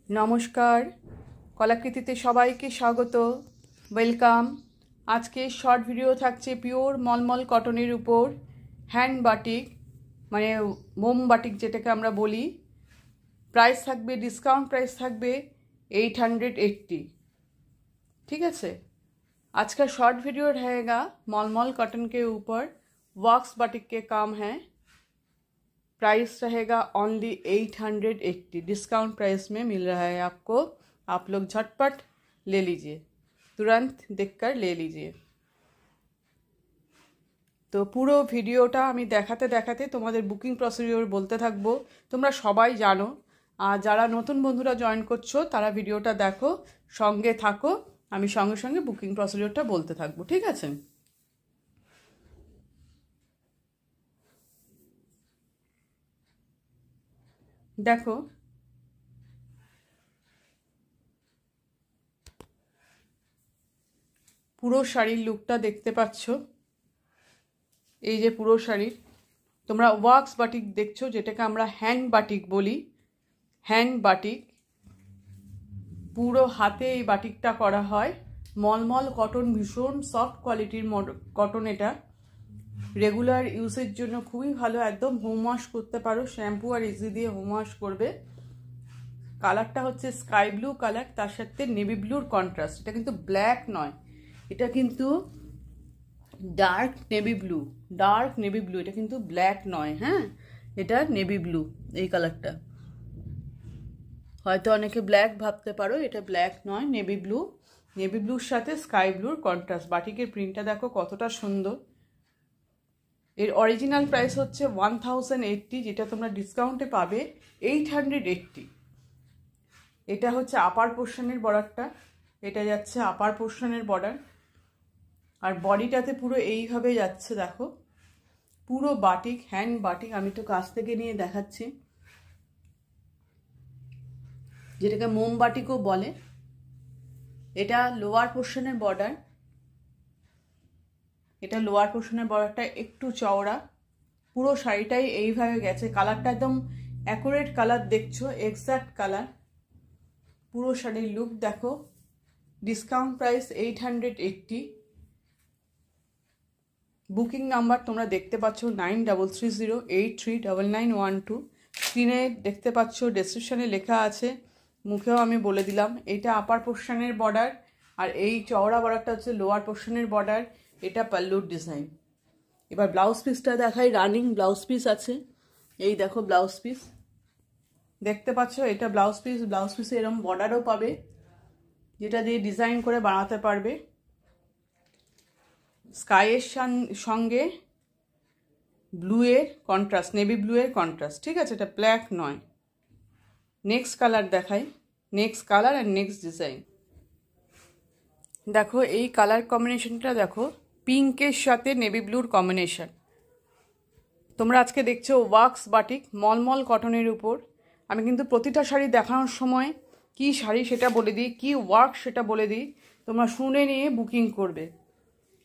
নমস্কার, কলাকৃতিতে সবাইকে স্বাগত, ওয়েলকাম। আজকে শর্ট ভিডিও থাকছে পিওর মলমল কটনের উপর হ্যান্ড বাটিক, মানে মোম বাটিক যেটাকে আমরা বলি। প্রাইস থাকবে, ডিসকাউন্ট প্রাইস থাকবে 880। ठीक है। आज का शॉर्ट वीडियो रहेगा मलमल कॉटन के ऊपर वॉक्स बाटिक के काम है। प्राइस रहेगा ओनली 880, डिस्काउंट प्राइस में मिल रहा है आपको। आप लोग झटपट ले लीजिए, तुरंत देखकर ले लीजिए। तो পুরো ভিডিওটা আমি দেখাতে দেখাতে তোমাদের বুকিং প্রসিডিওর বলতে থাকবো। তোমরা সবাই জানো, আর যারা নতুন বন্ধুরা জয়েন করছো তারা ভিডিওটা দেখো, সঙ্গে থাকো, আমি সঙ্গে সঙ্গে বুকিং প্রসিডিওরটা বলতে থাকবো, ঠিক আছে। দেখো, পুরো শাড়ির লুকটা দেখতে পাচ্ছ। এই যে পুরো শাড়ির তোমরা ওয়াক্স বাটিক দেখছো, যেটাকে আমরা হ্যান্ড বাটিক বলি। হ্যান্ড বাটিক, পুরো হাতে এই বাটিকটা করা হয়। মলমল কটন, ভীষণ সফট কোয়ালিটির কটন। এটা রেগুলার ইউজের জন্য খুবই ভালো, একদম হোম ওয়াশ করতে পারো, শ্যাম্পু আর ইজি দিয়ে হোম ওয়াশ করবে। কালারটা হচ্ছে স্কাই ব্লু কালার, তার সাথে নেভি ব্লুর কন্ট্রাস্ট। এটা কিন্তু ব্ল্যাক নয়, এটা কিন্তু dark navy blue. Dark navy blue, এটা কিন্তু ব্ল্যাক নয়। হ্যাঁ, এটা নেভি ব্লু এই কালারটা। হয়তো অনেকে ব্ল্যাক ভাবতে পারো, এটা ব্ল্যাক নয়, নেভি ব্লু। নেভি ব্লুর সাথে স্কাই ব্লুর কন্ট্রাস্ট। বাটিকের প্রিন্টটা দেখো কতটা সুন্দর। এর অরিজিনাল প্রাইস হচ্ছে 1080, যেটা তোমরা ডিসকাউন্টে পাবে 880। এটা হচ্ছে আপার পোর্শনের বর্ডারটা, এটা যাচ্ছে আপার পোর্শনের বর্ডার। আর বডিটাতে পুরো এইভাবে যাচ্ছে, দেখো পুরো বাটিক, হ্যান্ড বাটিক। আমি তো কাছ থেকে নিয়ে দেখাচ্ছি, যেটাকে মোম বাটিকও বলে। এটা লোয়ার পোর্শনের বর্ডার, এটা লোয়ার পোর্শনের বর্ডারটা একটু চওড়া। পুরো শাড়িটাই এইভাবে গেছে। কালারটা একদম অ্যাকুরেট কালার দেখছো, এক্সাক্ট কালার। পুরো শাড়ির লুক দেখো। Discount price 880। বুকিং নাম্বার তোমরা দেখতে পাচ্ছ 9330839912। স্ক্রিনে দেখতে পাচ্ছ, ডেসক্রিপশনে লেখা আছে, মুখেও আমি বলে দিলাম। এইটা আপার পোর্শনের বর্ডার, আর এই চওড়া বর্ডারটা হচ্ছে লোয়ার পোর্শনের বর্ডার। এটা পাল্লুর ডিজাইন। এবার ব্লাউজ পিসটা দেখাই। রানিং ব্লাউজ পিস আছে, এই দেখো ব্লাউজ পিস দেখতে পাচ্ছ। এটা ব্লাউজ পিস। ব্লাউজ পিসে এরকম বর্ডারও পাবে, যেটা দিয়ে ডিজাইন করে বানাতে পারবে। স্কাইয়ের সঙ্গে ব্লুয়ের কন্ট্রাস্ট, নেভি ব্লুয়ের কন্ট্রাস্ট, ঠিক আছে। এটা ব্ল্যাক নয়। নেক্সট কালার দেখাই, নেক্সট কালার আর নেক্সট ডিজাইন। দেখো এই কালার কম্বিনেশনটা দেখো, পিঙ্কের সাথে নেভি ব্লুর কম্বিনেশন। তোমরা আজকে দেখছো ওয়াক্স বাটিক মলমল কটনের উপর। আমি কিন্তু প্রতিটা শাড়ি দেখানোর সময় কি শাড়ি সেটা বলে দিই, কি ওয়ার্ক সেটা বলে দিই, তোমরা শুনে নিয়ে বুকিং করবে।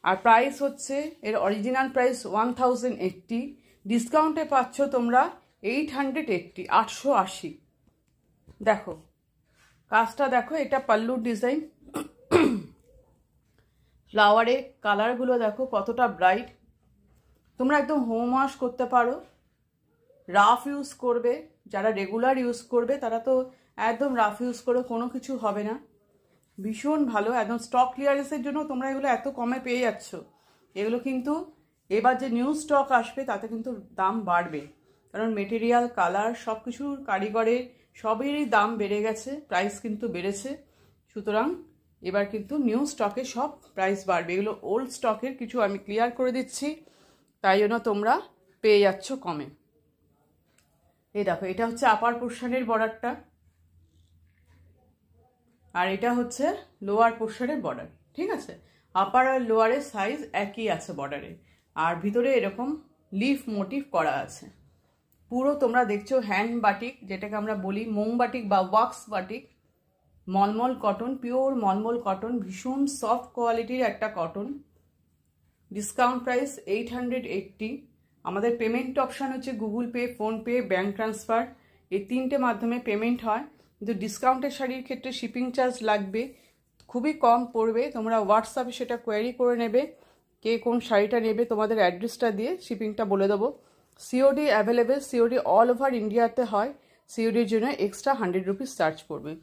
আর প্রাইস হচ্ছে, এর অরিজিনাল প্রাইস 1080, ডিসকাউন্টে পাচ্ছ তোমরা 880, 880। দেখো কাজটা দেখো, এটা পাল্লুর ডিজাইন। ফ্লাওয়ারে কালারগুলো দেখো কতটা ব্রাইট। তোমরা একদম হোম ওয়াশ করতে পারো, রাফ ইউজ করবে। যারা রেগুলার ইউজ করবে তারা তো একদম রাফ ইউজ করে কোনো কিছু হবে না। ভীষণ ভালো, একদম স্টক ক্লিয়ারেন্সের জন্য তোমরা এগুলো এত কমে পেয়ে যাচ্ছ। এগুলো কিন্তু এবার যে নিউ স্টক আসবে তাতে কিন্তু দাম বাড়বে, কারণ মেটেরিয়াল, কালার, সব কিছুর কারিগরের সবেরই দাম বেড়ে গেছে, প্রাইস কিন্তু বেড়েছে। সুতরাং এবার কিন্তু নিউ স্টকে সব প্রাইস বাড়বে। এগুলো ওল্ড স্টকের কিছু আমি ক্লিয়ার করে দিচ্ছি, তাই জন্য তোমরা পেয়ে যাচ্ছ কমে। এই দেখো, এটা হচ্ছে আপার পোর্শনের বর্ডারটা, আর এটা হচ্ছে লোয়ার পোর্শনের বর্ডার, ঠিক আছে। আপার আর লোয়ারের সাইজ একই আছে বর্ডারে, আর ভিতরে এরকম লিফ মোটিভ করা আছে। পুরো তোমরা দেখছো হ্যান্ড বাটিক, যেটাকে আমরা বলি মোম বাটিক বা wax batik. Mulmul cotton, pure mulmul cotton, ভীষণ সফট কোয়ালিটির একটা কটন। Discount price 880। আমাদের পেমেন্ট অপশান হচ্ছে Google Pay, PhonePe, bank transfer, এই তিনটে মাধ্যমে পেমেন্ট হয়। কিন্তু ডিসকাউন্টের শাড়ির ক্ষেত্রে শিপিং চার্জ লাগবে, খুবই কম পড়বে। তোমরা হোয়াটসঅ্যাপে সেটা কোয়ারি করে নেবে, কে কোন শাড়িটা নেবে, তোমাদের অ্যাড্রেসটা দিয়ে শিপিংটা বলে দেবো। COD available, COD all over ইন্ডিয়াতে হয়। সিওডির জন্য এক্সট্রা 100 রুপিস চার্জ পড়বে।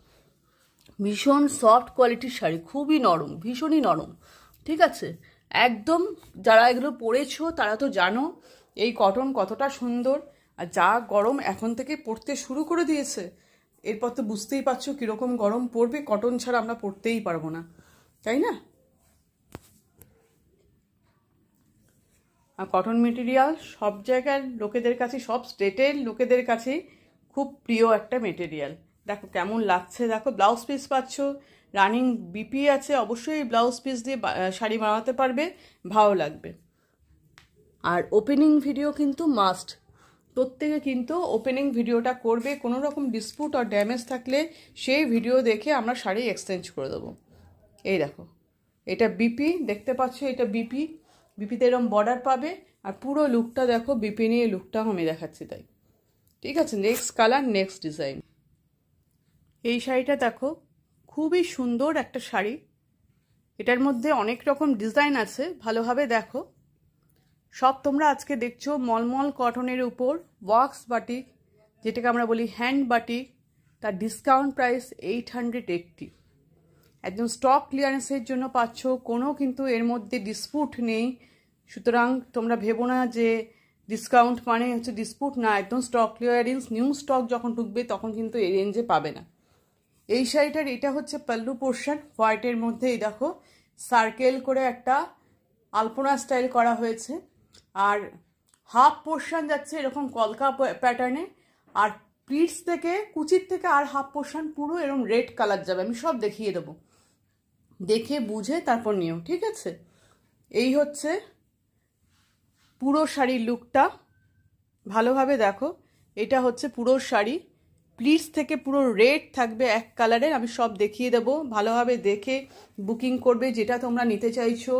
ভীষণ সফট কোয়ালিটির শাড়ি, খুবই নরম, ভীষণই নরম, ঠিক আছে। একদম যারা এগুলো পরেছো তারা তো জানো এই কটন কতটা সুন্দর। আর যা গরম এখন থেকে পড়তে শুরু করে দিয়েছে, এরপর তো বুঝতেই পারছো কীরকম গরম পড়বে। কটন ছাড়া আমরা পরতেই পারবো না, তাই না? আর কটন মেটেরিয়াল সব জায়গার লোকেদের কাছে, সব স্টেটের লোকেদের কাছে খুব প্রিয় একটা মেটেরিয়াল। দেখো কেমন লাগছে, দেখো ব্লাউজ পিস পাচ্ছ, রানিং বিপি আছে, অবশ্যই ব্লাউজ পিস দিয়ে শাড়ি বানাতে পারবে, ভালো লাগবে। আর ওপেনিং ভিডিও কিন্তু মাস্ট, প্রত্যেকে কিন্তু ওপেনিং ভিডিওটা করবে। কোনো রকম ডিসপুট আর ড্যামেজ থাকলে সেই ভিডিও দেখে আমরা শাড়ি এক্সচেঞ্জ করে দেবো। এই দেখো, এটা বিপি দেখতে পাচ্ছ, এটা বিপি, বিপিতে এরকম বর্ডার পাবে। আর পুরো লুকটা দেখো, বিপি নিয়ে লুকটাও আমি দেখাচ্ছি তাই, ঠিক আছে। Next colour, next design. এই শাড়িটা দেখো, খুবই সুন্দর একটা শাড়ি। এটার মধ্যে অনেক রকম ডিজাইন আছে, ভালোভাবে দেখো। সব তোমরা আজকে দেখছো মলমল কটনের উপর ওয়াক্স বাটিক, যেটাকে আমরা বলি হ্যান্ড বাটিক। তার ডিসকাউন্ট প্রাইস 880। একদম স্টক ক্লিয়ারেন্সের জন্য পাচ্ছ, কোনো কিন্তু এর মধ্যে ডিসপুট নেই। সুতরাং তোমরা ভেবো না যে ডিসকাউন্ট মানে হচ্ছে ডিসপুট, না, একদম স্টক ক্লিয়ারেন্স। নিউ স্টক যখন ঢুকবে তখন কিন্তু এই রেঞ্জে পাবে না। এই শাড়িটার এটা হচ্ছে পাল্লু পোর্শন, হোয়াইটের মধ্যে এই দেখো সার্কেল করে একটা আলপনা স্টাইল করা হয়েছে। আর হাফ পোর্শন যাচ্ছে এরকম কলকা প্যাটার্নে, আর প্লিটস থেকে, কুচির থেকে আর হাফ পোর্শন পুরো এরকম রেড কালার যাবে। আমি সব দেখিয়ে দেবো, দেখে বুঝে তারপর নিও, ঠিক আছে। এই হচ্ছে পুরো শাড়ির লুকটা, ভালোভাবে দেখো। এটা হচ্ছে পুরো শাড়ি, প্লিটস থেকে পুরো রেড থাকবে এক কালারের। আমি সব দেখিয়ে দেবো, ভালোভাবে দেখে বুকিং করবে। যেটা তোমরা নিতে চাইছো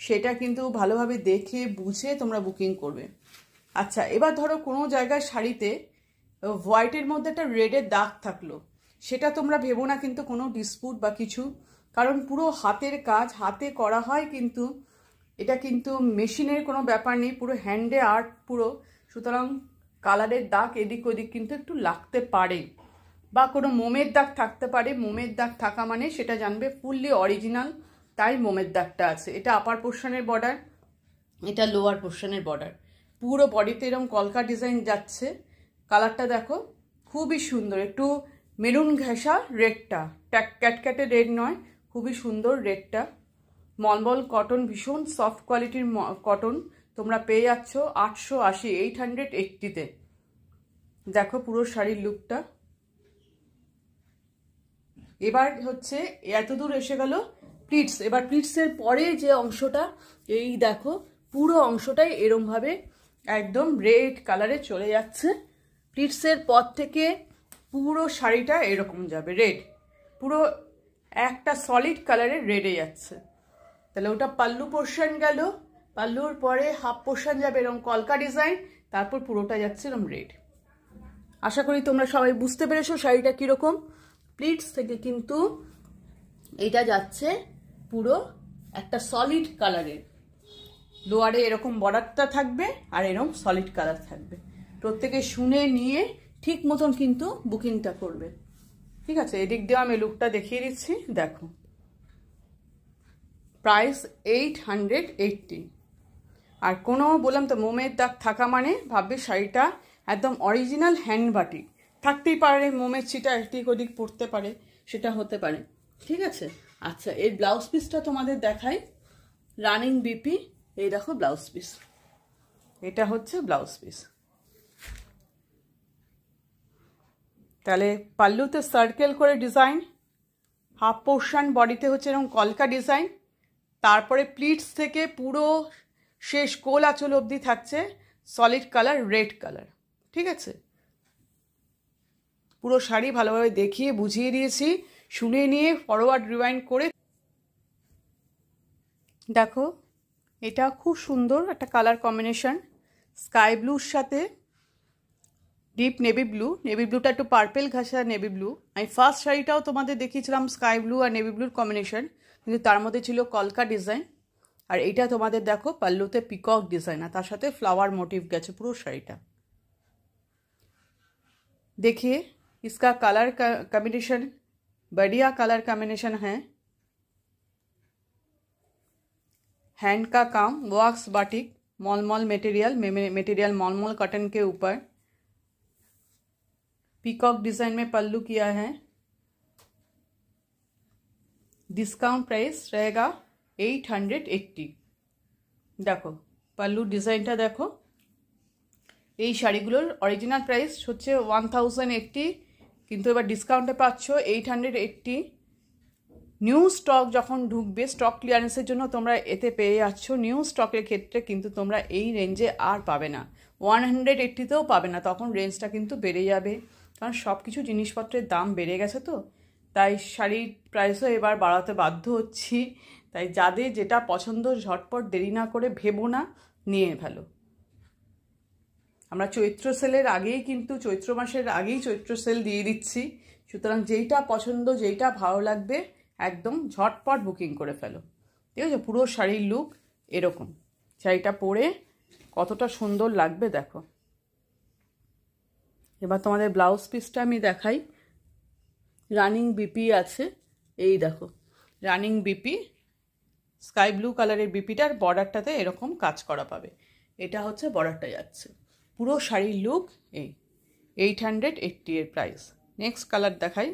সেটা কিন্তু ভালোভাবে দেখে বুঝে তোমরা বুকিং করবে। আচ্ছা, এবার ধরো কোনো জায়গায় শাড়িতে হোয়াইটের মধ্যে একটা রেডের দাগ থাকলো, সেটা তোমরা ভেবো না কিন্তু কোনো ডিসপুট বা কিছু, কারণ পুরো হাতের কাজ, হাতে করা হয়, কিন্তু এটা কিন্তু মেশিনের কোনো ব্যাপার নেই, পুরো হ্যান্ডে আর্ট পুরো। সুতরাং কালারের দাগ এদিক ওদিক কিন্তু একটু লাগতে পারে, বা কোনো মোমের দাগ থাকতে পারে। মোমের দাগ থাকা মানে সেটা জানবে ফুললি অরিজিনাল, তাই মোমের দাগটা আছে। এটা আপার পোর্শনের বর্ডার, এটা লোয়ার পোর্শনের বর্ডার। পুরো বডিতে এরকম কলকা ডিজাইন যাচ্ছে। কালারটা দেখো, খুবই সুন্দর, একটু মেরুন ঘেঁষা রেডটা, ক্যাটক্যাটে রেড নয়, খুবই সুন্দর রেডটা। মলমল কটন, ভীষণ সফট কোয়ালিটির কটন, তোমরা পেয়ে যাচ্ছ 880, 880-তে। দেখো পুরো শাড়ির লুকটা। এবার হচ্ছে এতদূর এসে গেল প্লিটস। এবার প্লিটসের পরে যে অংশটা, এই দেখো পুরো অংশটাই এরমভাবে একদম রেড কালারে চলে যাচ্ছে। প্লিটসের পর থেকে পুরো শাড়িটা এরকম যাবে রেড, পুরো একটা সলিড কালারের রেডে যাচ্ছে। তাহলে ওটা পাল্লু পোর্শন গেল, পাল্লুর পরে হাফ পোর্শন যাবে এরকম কলকা ডিজাইন, তারপর পুরোটা যাচ্ছে এরকম রেড। আশা করি তোমরা সবাই বুঝতে পেরেছো শাড়িটা কীরকম। প্লিটস থেকে কিন্তু এইটা যাচ্ছে পুরো একটা সলিড কালারের, লোয়ারে এরকম বর্ডারটা থাকবে আর এরকম সলিড কালার থাকবে। প্রত্যেকে শুনে নিয়ে ঠিক মতন কিন্তু বুকিংটা করবে, ঠিক আছে। এদিক দিয়ে আমি লুকটা দেখিয়ে দিচ্ছি, দেখো। প্রাইস 880। আর কোনো বললাম তো মোমের দাগ থাকা মানে ভাববে শাড়িটা একদম অরিজিনাল হ্যান্ড বাটিক। থাকতেই পারে মোমের ছিটা এদিক ওদিক পড়তে পারে, সেটা হতে পারে, ঠিক আছে। আচ্ছা, এর ব্লাউজ পিসটা তোমাদের দেখাই, রানিং বিপি। এই দেখো ব্লাউজ পিস, এটা হচ্ছে ব্লাউজ পিস। তাহলে পাল্লুতে সার্কেল করে ডিজাইন, হাফ পোর্শন বডিতে হচ্ছে এরকম কলকা ডিজাইন, তারপরে প্লিটস থেকে পুরো শেষ কোল আঁচল অবধি থাকছে সলিড কালার রেড কালার, ঠিক আছে। পুরো শাড়ি ভালোভাবে দেখিয়ে বুঝিয়ে দিয়েছি, শুনে নিয়ে ফরওয়ার্ড রিওয়াইন্ড করে দেখো। এটা খুব সুন্দর একটা কালার কম্বিনেশন, স্কাই ব্লুর সাথে ডিপ নেভি ব্লুটা একটু পার্পেল ঘাসা নেভি ব্লু। আমি ফার্স্ট শাড়িটাও তোমাদের দেখিয়েছিলাম স্কাই ব্লু আর নেভি ব্লুর কম্বিনেশন, কিন্তু তার মধ্যে ছিল কলকা ডিজাইন। আর এইটা তোমাদের দেখো পাল্লুতে পিকক ডিজাইন, আর তার সাথে फ्लावर मोटिव গেছে পুরো শাড়িটা। देखिए इसका कलर कॉम्बिनेशन बढ़िया कलर कॉम्बिनेशन है। हैंड का काम वॉक्स बाटिक मॉलमॉल मटेरियल मॉलमॉल कॉटन के ऊपर पीकॉक डिजाइन में पल्लू किया है। डिस्काउंट प्राइस रहेगा 880। देखो पल्लू डिजाइनটা দেখো। এই শাড়িগুলোর অরিজিনাল প্রাইস হচ্ছে 1080, কিন্তু এবার ডিসকাউন্টে পাচ্ছ 880। নিউ স্টক যখন ঢুকবে, স্টক ক্লিয়ারেন্সের জন্য তোমরা এতে পেয়ে যাচ্ছ। নিউ স্টকের ক্ষেত্রে কিন্তু তোমরা এই রেঞ্জে আর পাবে না, 180তেও পাবে না, তখন রেঞ্জটা কিন্তু বেড়ে যাবে, কারণ সব কিছু জিনিসপত্রের দাম বেড়ে গেছে। তো তাই শাড়ির প্রাইসও এবার বাড়াতে বাধ্য হচ্ছি। তাই যাদের যেটা পছন্দ ঝটপট দেরি না করে ভেবো না, নিয়ে ফেলো। আমরা চৈত্র সেলের আগেই কিন্তু চৈত্র মাসের আগেই চৈত্র সেল দিয়ে দিচ্ছি, সুতরাং যেইটা পছন্দ যেইটা ভালো লাগবে একদম ঝটপট বুকিং করে ফেলো। ঠিক আছে, পুরো শাড়ির লুক এরকম। শাড়িটা পরে কতটা সুন্দর লাগবে দেখো। এবার তোমাদের ব্লাউজ পিসটা আমি দেখাই। রানিং বিপি আছে, এই দেখো রানিং বিপি, স্কাই ব্লু কালারের বিপিটার বর্ডারটাতে এরকম কাজ করা পাবে। এটা হচ্ছে বর্ডারটা যাচ্ছে। পুরো শাড়ির লুক এই 880 এর প্রাইস। নেক্সট কালার দেখাই।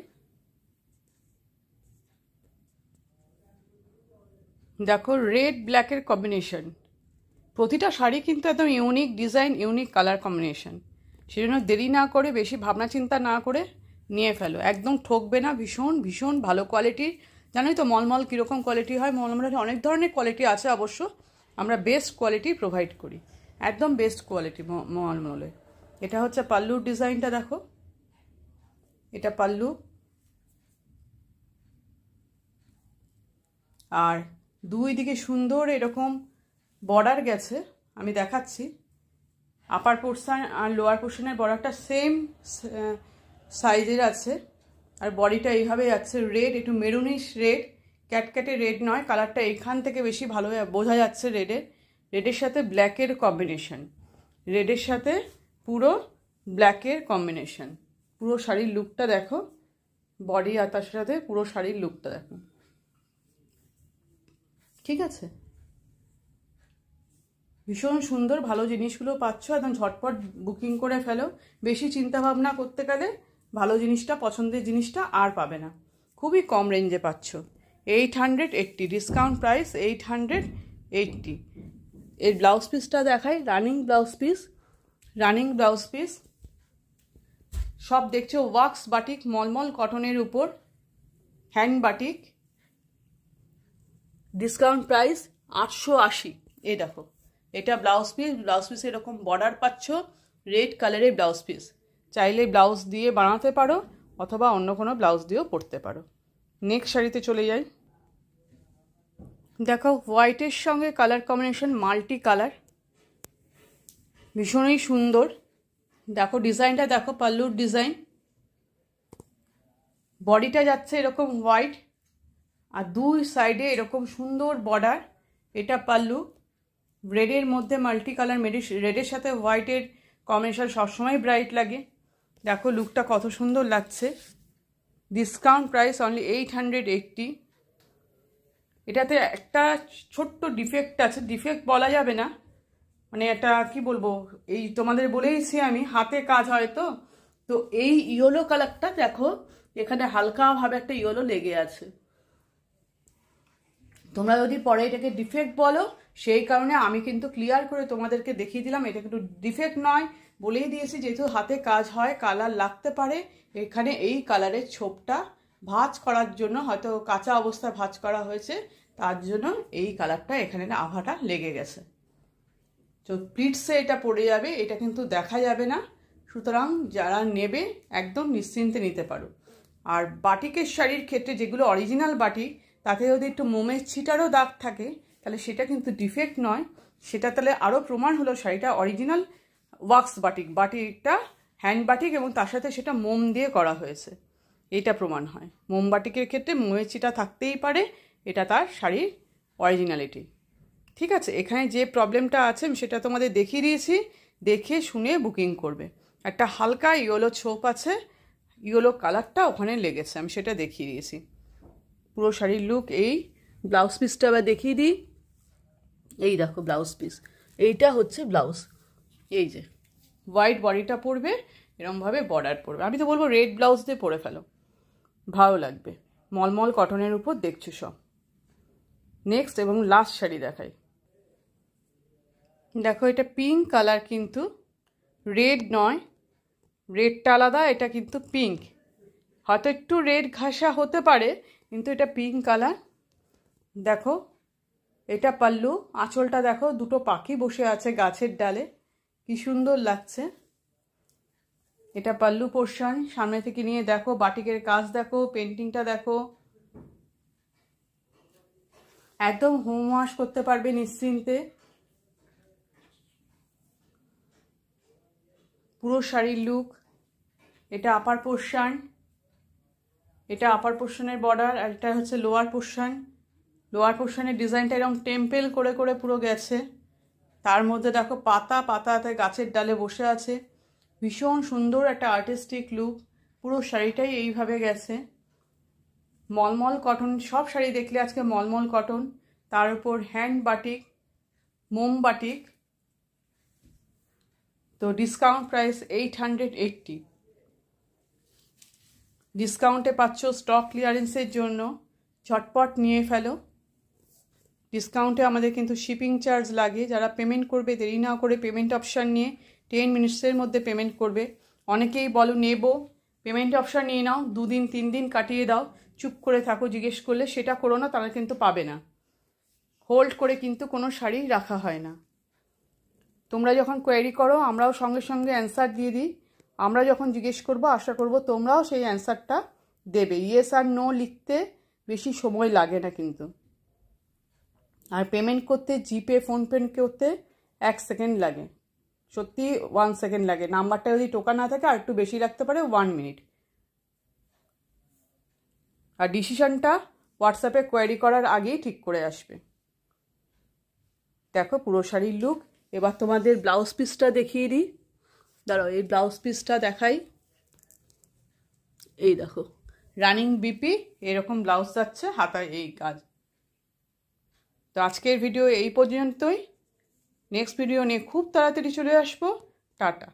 দেখো রেড ব্ল্যাকের কম্বিনেশন। প্রতিটা শাড়ি কিন্তু একদম unique design, unique colour combination. সেজন্য দেরি না করে, বেশি ভাবনা চিন্তা না করে নিয়ে ফেলো, একদম ঠকবে না। ভীষণ ভীষণ ভালো কোয়ালিটির। জানোই তো মলমল কীরকম কোয়ালিটি হয়, মলমলের অনেক ধরনের কোয়ালিটি আছে অবশ্য, আমরা বেস্ট কোয়ালিটি প্রোভাইড করি, একদম বেস্ট কোয়ালিটি মলমলে। এটা হচ্ছে পাল্লুর ডিজাইনটা দেখো, এটা পাল্লু। আর দুই দিকে সুন্দর এরকম বর্ডার গেছে, আমি দেখাচ্ছি। আপার পোর্শন আর লোয়ার পোর্শনের বর্ডারটা সেম সাইজের আছে, আর বডিটা এইভাবে যাচ্ছে। রেড, একটু মেরুনিশ রেড, ক্যাটক্যাটে রেড নয়, কালারটা এইখান থেকে বেশি ভালো বোঝা যাচ্ছে। রেডের সাথে ব্ল্যাকের কম্বিনেশন, রেডের সাথে পুরো ব্ল্যাকের কম্বিনেশন। পুরো শাড়ির লুকটা দেখো, বডি আর তার সাথে পুরো শাড়ির লুকটা দেখো। ঠিক আছে, ভীষণ সুন্দর ভালো জিনিসগুলো পাচ্ছ, একদম ঝটপট বুকিং করে ফেলো। বেশি চিন্তা ভাবনা করতে গেলে ভালো জিনিসটা, পছন্দের জিনিসটা আর পাবে না। খুবই কম রেঞ্জে পাচ্ছ। 880 ডিসকাউন্ট প্রাইস 880। এর ব্লাউজ পিসটা দেখাই। রানিং ব্লাউজ পিস সব দেখছো ওয়াক্স বাটিক মলমল কটনের উপর, হ্যান্ড বাটিক। Discount price 880। এই দেখো এটা ব্লাউজ পিস এরকম বর্ডার পাচ্ছ, রেড কালারের ব্লাউজ পিস। চাইলে ব্লাউজ দিয়ে বানাতে পারো অথবা অন্য কোনো ব্লাউজ দিয়েও পরতে পারো। নেক্সট শাড়িতে চলে যাই। দেখো হোয়াইটের সঙ্গে কালার কম্বিনেশন, মাল্টি কালার, ভীষণই সুন্দর। দেখো ডিজাইনটা দেখো, পাল্লুর ডিজাইন। বডিটা যাচ্ছে এরকম হোয়াইট, আর দুই সাইডে এরকম সুন্দর বর্ডার। এটা পাল্লু, রেডের মধ্যে মাল্টি কালার, রেডের সাথে হোয়াইটের কম্বিনেশন সবসময় ব্রাইট লাগে। দেখো লুকটা কত সুন্দর লাগছে। Discount price only 880। এটাতে একটা ছোট্ট ডিফেক্ট আছে, ডিফেক্ট বলা যাবে না, মানে এটা কি বলবো, এই তোমাদের বলেইছি আমি, হাতে কাজ হয় তো এই ইয়েলো কালারটা দেখো এখানে হালকাভাবে একটা ইয়েলো লেগে আছে। তোমরা যদি পরে এটাকে ডিফেক্ট বলো, সেই কারণে আমি কিন্তু ক্লিয়ার করে তোমাদেরকে দেখিয়ে দিলাম এটা কিন্তু ডিফেক্ট নয়, বলেই দিয়েছি। যেহেতু হাতে কাজ হয়, কালার লাগতে পারে। এখানে এই কালারের ছোপটা ভাঁজ করার জন্য, হয়তো কাঁচা অবস্থায় ভাঁজ করা হয়েছে, তার জন্য এই কালারটা এখানে আভাটা লেগে গেছে। তো প্লিটসে এটা পড়ে যাবে, এটা কিন্তু দেখা যাবে না। সুতরাং যারা নেবে একদম নিশ্চিন্তে নিতে পারো। আর বাটিকের শাড়ির ক্ষেত্রে যেগুলো অরিজিনাল বাটিক, তাতে যদি একটু মোমের ছিটারও দাগ থাকে তাহলে সেটা কিন্তু ডিফেক্ট নয়, সেটা তাহলে আরও প্রমাণ হলো শাড়িটা অরিজিনাল ওয়াক্স বাটিকটা হ্যান্ড বাটিক এবং তার সাথে সেটা মোম দিয়ে করা হয়েছে, এইটা প্রমাণ হয়। মোমবাটিকের ক্ষেত্রে মোমের চিটা থাকতেই পারে, এটা তার শাড়ির অরিজিনালিটি। ঠিক আছে, এখানে যে প্রবলেমটা আছে আমি সেটা তোমাদের দেখিয়ে দিয়েছি, দেখে শুনে বুকিং করবে। একটা হালকা ইয়েলো ছোপ আছে, ইয়েলো কালারটা ওখানে লেগেছে, আমি সেটা দেখিয়ে দিয়েছি। পুরো শাড়ির লুক এই। ব্লাউজ পিসটা আবার দেখিয়ে দিই। এই দেখো ব্লাউজ পিস, এইটা হচ্ছে ব্লাউজ। এই যে হোয়াইট বডিটা পরবে, এরমভাবে বর্ডার পরবে। আমি তো বলবো রেড ব্লাউজ দিয়ে পরে ফেলো, ভালো লাগবে। মলমল কটনের উপর দেখছো সব। নেক্সট এবং লাস্ট শাড়ি দেখাই। দেখো এটা পিঙ্ক কালার, কিন্তু রেড নয়, রেডটা আলাদা, এটা কিন্তু পিঙ্ক। হয়তো একটু রেড ঘাসা হতে পারে, কিন্তু এটা পিঙ্ক কালার। দেখো এটা পাল্লু, আঁচলটা দেখো দুটো পাখি বসে আছে গাছের ডালে, কি সুন্দর লাগছে। এটা পাল্লু পোর্শন, সামনে থেকে নিয়ে দেখো বাটিকের কাজ দেখো, পেন্টিংটা দেখো, একদম হোম ওয়াশ করতে পারবে নিশ্চিন্তে। পুরো শাড়ির লুক। এটা আপার পোর্শন, এটা আপার পোর্শনের বর্ডার, আর এটা হচ্ছে লোয়ার পোর্শন। লোয়ার পোর্শনের ডিজাইনটা এরকম টেম্পেল করে করে পুরো গেছে। তার মধ্যে দেখো পাতা পাতাতে গাছের ডালে বসে আছে, ভীষণ সুন্দর একটা আর্টিস্টিক লুক। পুরো শাড়িটাই এইভাবে গেছে। মলমল কটন, সব শাড়ি দেখলে আজকে মলমল কটন, তার উপর হ্যান্ড বাটিক, মোম বাটিক। তো ডিসকাউন্ট প্রাইস 880। ডিসকাউন্টে পাচ্ছ স্টক ক্লিয়ারেন্সের জন্য, ঝটপট নিয়ে ফেলো। ডিসকাউন্টে আমাদের কিন্তু শিপিং চার্জ লাগে। যারা পেমেন্ট করবে দেরি না করে পেমেন্ট অপশান নিয়ে 10 মিনিটসের মধ্যে পেমেন্ট করবে। অনেকেই বলো নেব, পেমেন্ট অপশান নিয়ে নাও, 2 দিন 3 দিন কাটিয়ে দাও, চুপ করে থাকো জিজ্ঞেস করলে, সেটা করো না, তাহলে কিন্তু পাবে না। হোল্ড করে কিন্তু কোনো শাড়ি রাখা হয় না। তোমরা যখন কোয়েরি করো আমরাও সঙ্গে সঙ্গে অ্যান্সার দিয়ে দিই। আমরা যখন জিজ্ঞেস করবো আশা করবো তোমরাও সেই অ্যান্সারটা দেবে। ইয়েস আর নো লিখতে বেশি সময় লাগে না কিন্তু। আর পেমেন্ট করতে জিপে ফোনপে করতে 1 সেকেন্ড লাগে, সত্যি 1 সেকেন্ড লাগে। নাম্বারটা যদি টোকা না থাকে আর একটু বেশি লাগতে পারে, 1 মিনিট। আর ডিসিশনটা হোয়াটসঅ্যাপে কোয়েরি করার আগেই ঠিক করে আসবে। দেখো পুরো শাড়ির লুক। এবার তোমাদের ব্লাউজ পিসটা দেখিয়ে দিই। দাঁড়াও এই ব্লাউজ পিসটা দেখাই। এই দেখো রানিং বিপি এরকম ব্লাউজ যাচ্ছে, হাতায় এই কাজ। তো আজকের ভিডিও এই পর্যন্তই। নেক্সট ভিডিও নিয়ে খুব তাড়াতাড়ি চলে আসবো। টাটা।